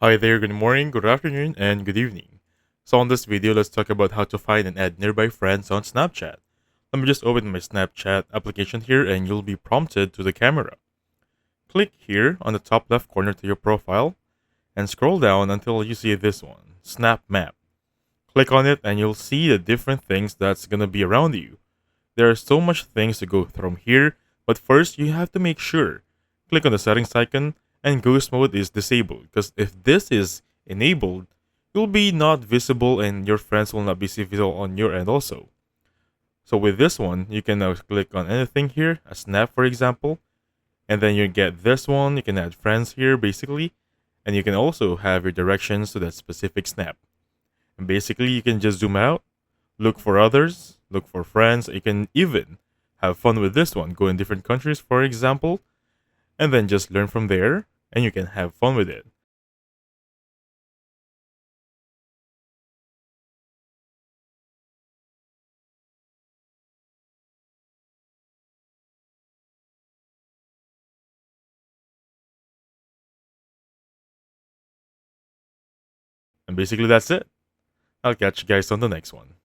Hi there, good morning, good afternoon, and good evening. So, on this video, let's talk about how to find and add nearby friends on Snapchat. Let me just open my Snapchat application here, and you'll be prompted to the camera. Click here on the top left corner to your profile, and scroll down until you see this one, Snap Map. Click on it, and you'll see the different things that's gonna be around you. There are so much things to go from here, but first you have to make sure. Click on the settings icon and ghost mode is disabled because if this is enabled, you'll be not visible and your friends will not be visible on your end also. So with this one, you can now click on anything here, a snap for example, and then you get this one, you can add friends here basically, and you can also have your directions to that specific snap. And basically you can just zoom out, look for others, look for friends. You can even have fun with this one. Go in different countries, for example, and then just learn from there, and you can have fun with it. And basically, that's it. I'll catch you guys on the next one.